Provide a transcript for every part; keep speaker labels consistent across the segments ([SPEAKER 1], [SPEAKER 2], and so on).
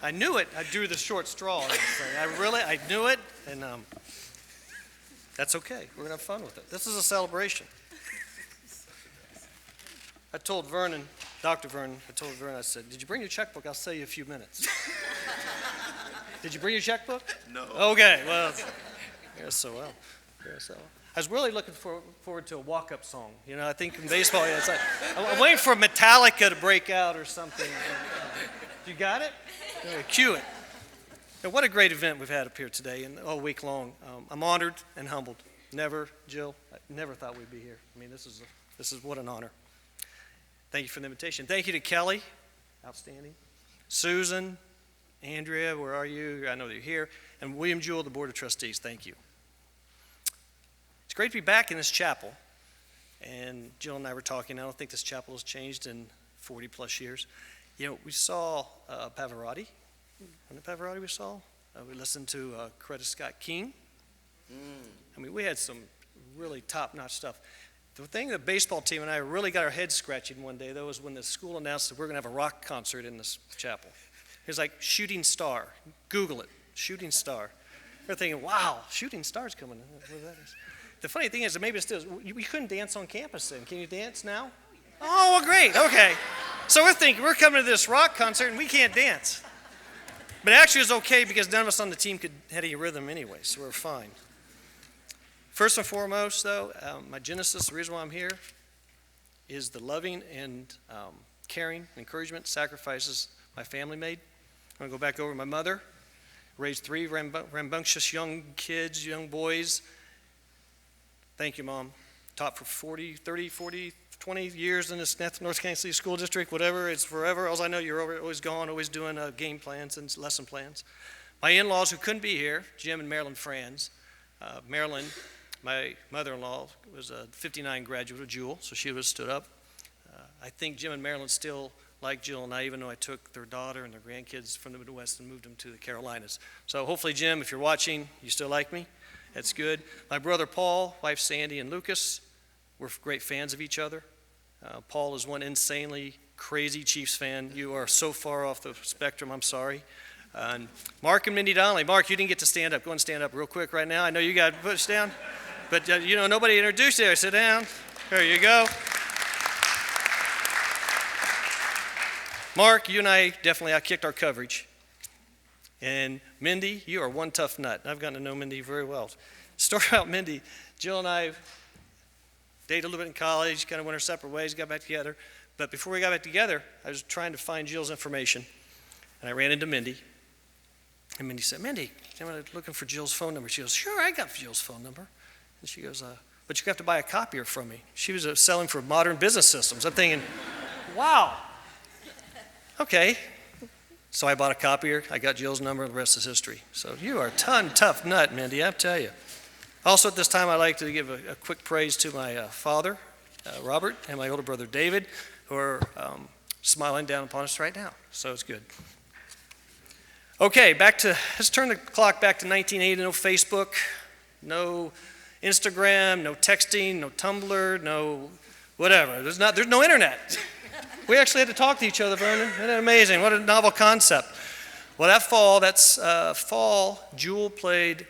[SPEAKER 1] I knew it. I drew the short straw. I knew it, and that's okay. We're going to have fun with it. This is a celebration. I told Vernon, Dr. Vernon, I said, did you bring your checkbook? I'll save you a few minutes. Did you bring your checkbook?
[SPEAKER 2] No.
[SPEAKER 1] Okay, well, you're so well. I was really looking forward to a walk-up song. You know, I think in baseball, it's like, I'm waiting for Metallica to break out or something. You got it? Cue it. Now, what a great event we've had up here today and all week long. I'm honored and humbled. Jill, I never thought we'd be here. I mean, this is what an honor. Thank you for the invitation. Thank you to Kelly, outstanding. Susan, Andrea, where are you? I know that you're here. And William Jewell, the Board of Trustees, thank you. It's great to be back in this chapel. And Jill and I were talking, I don't think this chapel has changed in 40 plus years. You know, we saw Pavarotti. Wasn't it Pavarotti we saw? We listened to Coretta Scott King. I mean, we had some really top-notch stuff. The thing the baseball team and I really got our heads scratching one day, though, was when the school announced that we're going to have a rock concert in this chapel. It was like Shooting Star. Google it, Shooting Star. We're thinking, wow, Shooting Star's coming. What that is. The funny thing is that maybe it still is, we couldn't dance on campus then. Can you dance now? Oh, well, great, okay. So we're thinking, we're coming to this rock concert and we can't dance. But actually it was okay because none of us on the team had any rhythm anyway, so we're fine. First and foremost, though, my genesis, the reason why I'm here, is the loving and caring, encouragement, sacrifices my family made. I'm going to go back over my mother, raised 3 rambunctious young kids, young boys. Thank you, Mom. Taught for 40, 30, 40, 20 years in this North Kansas City School District, whatever, it's forever. All I know, you're always gone, always doing game plans and lesson plans. My in-laws who couldn't be here, Jim and Marilyn Franz. Marilyn, my mother-in-law, was a 59 graduate of Jewell, so she was stood up. I think Jim and Marilyn still like Jill and I, even though I took their daughter and their grandkids from the Midwest and moved them to the Carolinas. So hopefully, Jim, if you're watching, you still like me. That's good. My brother Paul, wife Sandy, and Lucas, we're great fans of each other. Paul is one insanely crazy Chiefs fan. You are so far off the spectrum, I'm sorry. And Mark and Mindy Donnelly. Mark, you didn't get to stand up. Go and stand up real quick right now. I know you got pushed down. But, nobody introduced you. Sit down. There you go. Mark, you and I definitely outkicked our coverage. And Mindy, you are one tough nut. I've gotten to know Mindy very well. Story about Mindy, Jill and I dated a little bit in college, kind of went our separate ways, got back together. But before we got back together, I was trying to find Jill's information. And I ran into Mindy. And Mindy said, Mindy, I'm looking for Jill's phone number. She goes, sure, I got Jill's phone number. And she goes, but you have to buy a copier from me. She was selling for Modern Business Systems. I'm thinking, wow. Okay. So I bought a copier. I got Jill's number, and the rest is history. So you are a tough nut, Mindy, I tell you. Also at this time, I'd like to give a quick praise to my father, Robert, and my older brother, David, who are smiling down upon us right now. So it's good. Okay, let's turn the clock back to 1980. No Facebook, no Instagram, no texting, no Tumblr, no whatever. There's no internet. We actually had to talk to each other, Vernon. Isn't that amazing? What a novel concept. Well, that fall, Jewell played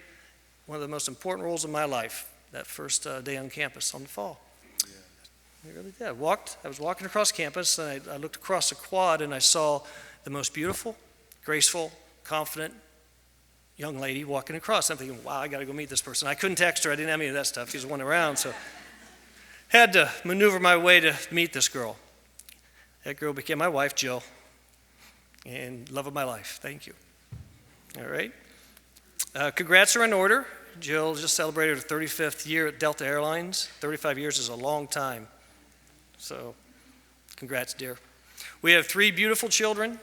[SPEAKER 1] one of the most important roles in my life, that first day on campus on the fall. Yeah. It really did. I was walking across campus, and I looked across the quad, and I saw the most beautiful, graceful, confident young lady walking across. I'm thinking, wow, I got to go meet this person. I couldn't text her. I didn't have any of that stuff. She was one around, so had to maneuver my way to meet this girl. That girl became my wife, Jill, and love of my life. Thank you. All right. Congrats are in order. Jill just celebrated her 35th year at Delta Airlines. 35 years is a long time. So congrats, dear. We have 3 beautiful children.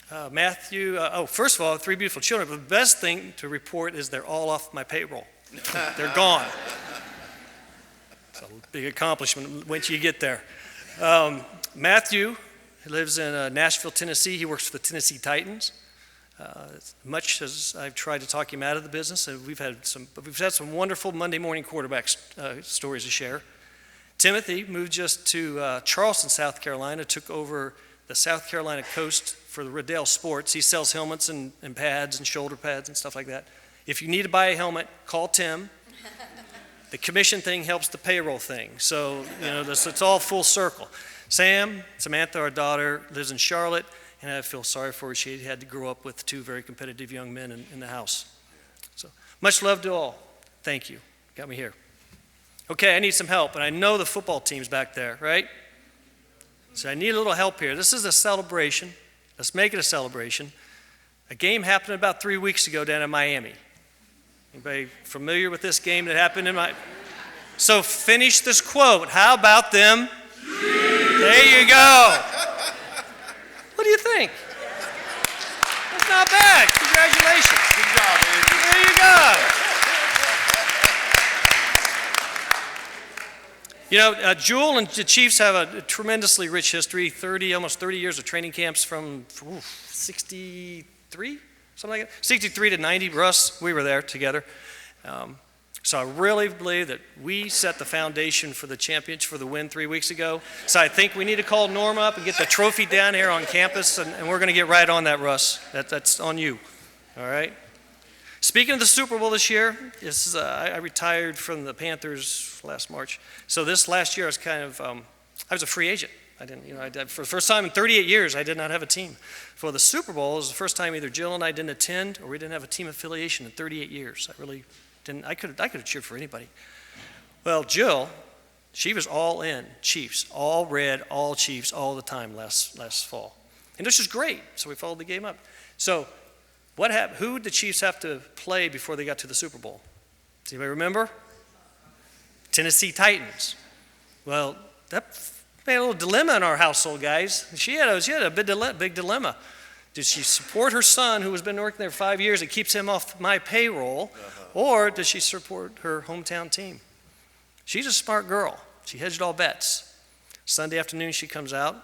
[SPEAKER 1] First of all, 3 beautiful children. But the best thing to report is they're all off my payroll. They're gone. It's a big accomplishment once you get there. Matthew lives in Nashville, Tennessee. He works for the Tennessee Titans. Much as I've tried to talk him out of the business, and we've had some wonderful Monday morning quarterback stories to share. Timothy moved just to Charleston, South Carolina, took over the South Carolina coast for the Riddell Sports. He sells helmets and pads and shoulder pads and stuff like that. If you need to buy a helmet, call Tim. The commission thing helps the payroll thing. So, it's all full circle. Samantha, our daughter, lives in Charlotte, and I feel sorry for her. She had to grow up with two very competitive young men in the house. So, much love to all. Thank you. Got me here. Okay, I need some help, and I know the football team's back there, right? So I need a little help here. This is a celebration. Let's make it a celebration. A game happened about 3 weeks ago down in Miami. Anybody familiar with this game that happened in Miami? So finish this quote. How about them? There you go. What do you think? That's not bad. Congratulations.
[SPEAKER 2] Good job, Andy.
[SPEAKER 1] There you go. Jewell and the Chiefs have a tremendously rich history, almost 30 years of training camps from 63, something like that. 63 to 90, Russ, we were there together. So I really believe that we set the foundation for the championship for the win 3 weeks ago. So I think we need to call Norma up and get the trophy down here on campus, and we're going to get right on that, Russ. That's on you, all right? Speaking of the Super Bowl this year, I retired from the Panthers last March. So this last year, I was a free agent. I didn't, for the first time in 38 years, I did not have a team. For the Super Bowl, it was the first time either Jill and I didn't attend, or we didn't have a team affiliation in 38 years. I really didn't. I could have cheered for anybody. Well, Jill, she was all in Chiefs, all red, all Chiefs, all the time last fall, and this was great. So we followed the game up. So. What happened? Who did the Chiefs have to play before they got to the Super Bowl? Does anybody remember? Tennessee Titans. Well, that made a little dilemma in our household, guys. She had a big dilemma. Did she support her son, who has been working there 5 years, and keeps him off my payroll, or does she support her hometown team? She's a smart girl. She hedged all bets. Sunday afternoon, she comes out.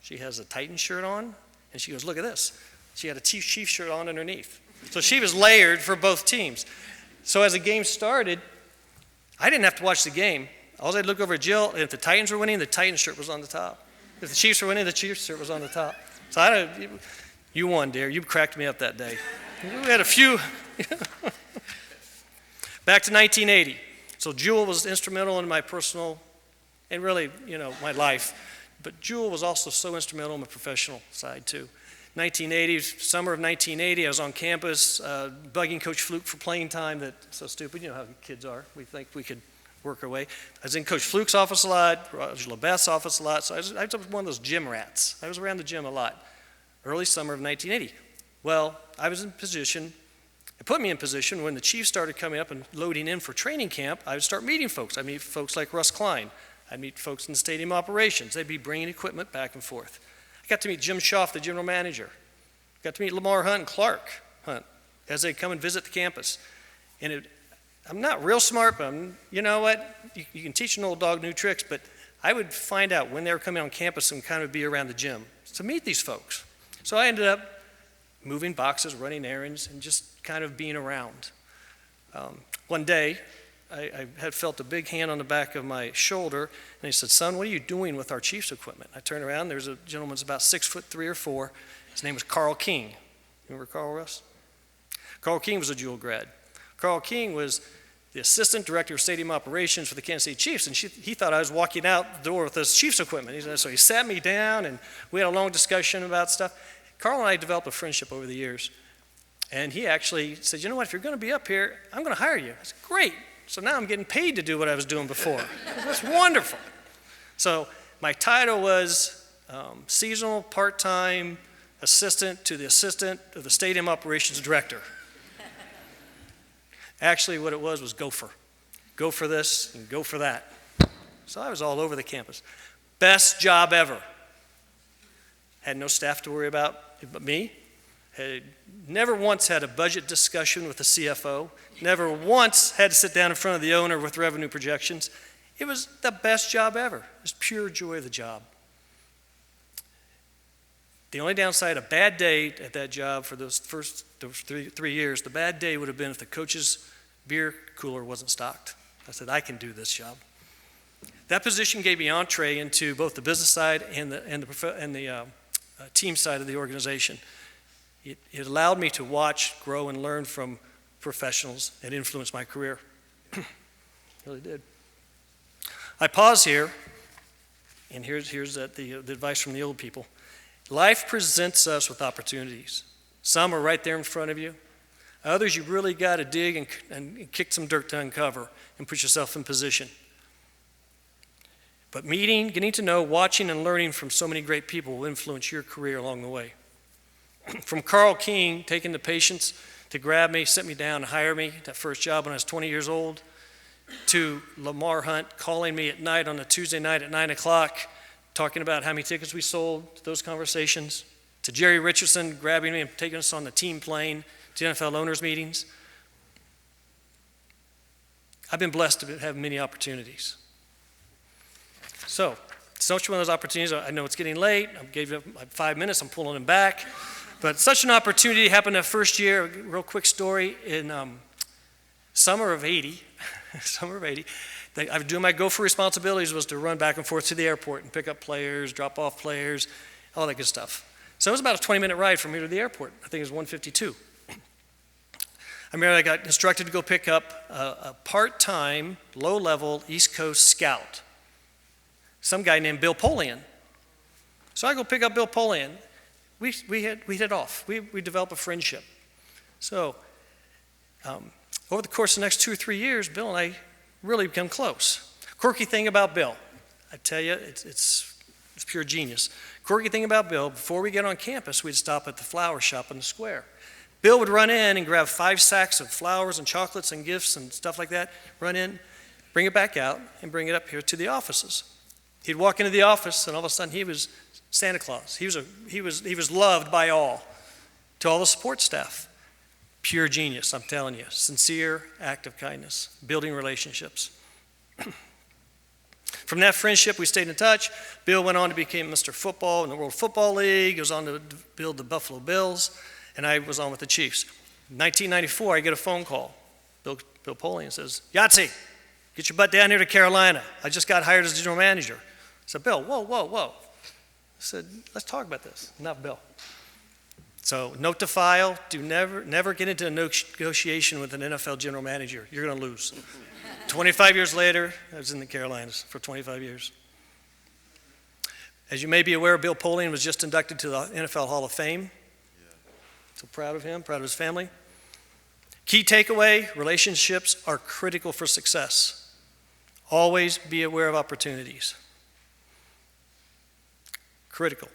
[SPEAKER 1] She has a Titans shirt on, and she goes, "Look at this." She had a Chief shirt on underneath. So she was layered for both teams. So as the game started, I didn't have to watch the game. All I'd look over at Jill, and if the Titans were winning, the Titans shirt was on the top. If the Chiefs were winning, the Chiefs shirt was on the top. So you won, dear. You cracked me up that day. We had a few. Back to 1980. So Jewell was instrumental in my personal, and really, my life. But Jewell was also so instrumental in my professional side, too. 1980, summer of 1980, I was on campus bugging Coach Fluke for playing time. That's so stupid. You know how kids are. We think we could work our way. I was in Coach Fluke's office a lot, Roger LeBeth's office a lot. So I was one of those gym rats. I was around the gym a lot. Early summer of 1980. Well, I was in position. It put me in position when the Chiefs started coming up and loading in for training camp. I would start meeting folks. I'd meet folks like Russ Klein. I'd meet folks in stadium operations. They'd be bringing equipment back and forth. I got to meet Jim Schaaf, the general manager. Got to meet Lamar Hunt and Clark Hunt as they come and visit the campus. And I'm not real smart, but you know what? You can teach an old dog new tricks, but I would find out when they were coming on campus and kind of be around the gym to meet these folks. So I ended up moving boxes, running errands, and just kind of being around. One day, I had felt a big hand on the back of my shoulder, and he said, "Son, what are you doing with our Chiefs equipment?" I turned around, there's a gentleman that's about 6'3" or 4. His name was Carl King. Remember Carl, Russ? Carl King was a Jewell grad. Carl King was the assistant director of stadium operations for the Kansas City Chiefs, and he thought I was walking out the door with this Chiefs equipment. So he sat me down, and we had a long discussion about stuff. Carl and I developed a friendship over the years, and he actually said, "You know what, if you're going to be up here, I'm going to hire you." I said, "Great." So now I'm getting paid to do what I was doing before. That's wonderful. So my title was seasonal part-time assistant to the assistant of the stadium operations director. Actually, what it was gopher. Go for this and go for that. So I was all over the campus. Best job ever. Had no staff to worry about but me. Had never once had a budget discussion with the CFO. Never once had to sit down in front of the owner with revenue projections. It was the best job ever. It was pure joy of the job. The only downside, a bad day at that job for those first three years, the bad day would have been if the coach's beer cooler wasn't stocked. I said, I can do this job. That position gave me entree into both the business side and the team side of the organization. It allowed me to watch, grow, and learn from professionals and influence my career. Really did. I pause here, and here's the advice from the old people. Life presents us with opportunities. Some are right there in front of you. Others you really got to dig and kick some dirt to uncover and put yourself in position. But meeting, getting to know, watching, and learning from so many great people will influence your career along the way. From Carl King taking the patience to grab me, sit me down, and hire me, that first job when I was 20 years old, to Lamar Hunt calling me at night on a Tuesday night at 9 o'clock, talking about how many tickets we sold, those conversations, to Jerry Richardson grabbing me and taking us on the team plane to NFL owners meetings. I've been blessed to have many opportunities. So, such one of those opportunities, I know it's getting late, I gave you 5 minutes, I'm pulling them back. But such an opportunity happened that first year. A real quick story, in summer of 80, I was doing my gopher responsibilities was to run back and forth to the airport and pick up players, drop off players, all that good stuff. So it was about a 20-minute ride from here to the airport. I think it was 152. I remember I got instructed to go pick up a part-time, low-level East Coast scout, some guy named Bill Polian. So I go pick up Bill Polian. We hit it off. We developed a friendship. So over the course of the next 2 or 3 years, Bill and I really become close. Quirky thing about Bill, I tell you, it's pure genius. Quirky thing about Bill, before we get on campus, we'd stop at the flower shop in the square. Bill would run in and grab 5 sacks of flowers and chocolates and gifts and stuff like that, run in, bring it back out, and bring it up here to the offices. He'd walk into the office, and all of a sudden he was Santa Claus. He was loved by all, to all the support staff. Pure genius, I'm telling you. Sincere act of kindness, building relationships. From that friendship, we stayed in touch. Bill went on to become Mr. Football in the World Football League. He was on to build the Buffalo Bills, and I was on with the Chiefs. In 1994, I get a phone call. Bill Polian says, "Youtsey, get your butt down here to Carolina. I just got hired as general manager." I said, "Bill, whoa. I said, let's talk about this." Not Bill. So note to file, never get into a negotiation with an NFL general manager. You're going to lose. 25 years later, I was in the Carolinas for 25 years. As you may be aware, Bill Polian was just inducted to the NFL Hall of Fame. So proud of him, proud of his family. Key takeaway, relationships are critical for success. Always be aware of opportunities. Critical.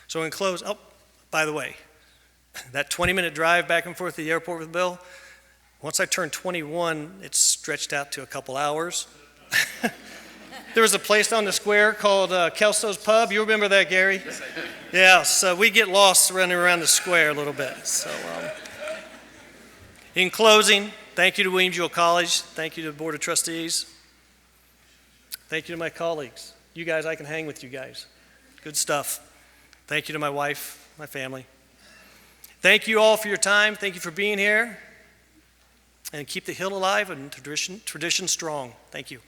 [SPEAKER 1] So in close, by the way, that 20-minute drive back and forth to the airport with Bill, once I turned 21, it stretched out to a couple hours. There was a place on the square called Kelso's Pub. You remember that, Gary? Yes, I do. Yeah, so we get lost running around the square a little bit. So, in closing, thank you to Jewell College. Thank you to the Board of Trustees. Thank you to my colleagues. You guys, I can hang with you guys. Good stuff. Thank you to my wife, my family. Thank you all for your time. Thank you for being here. And keep the hill alive and tradition strong. Thank you.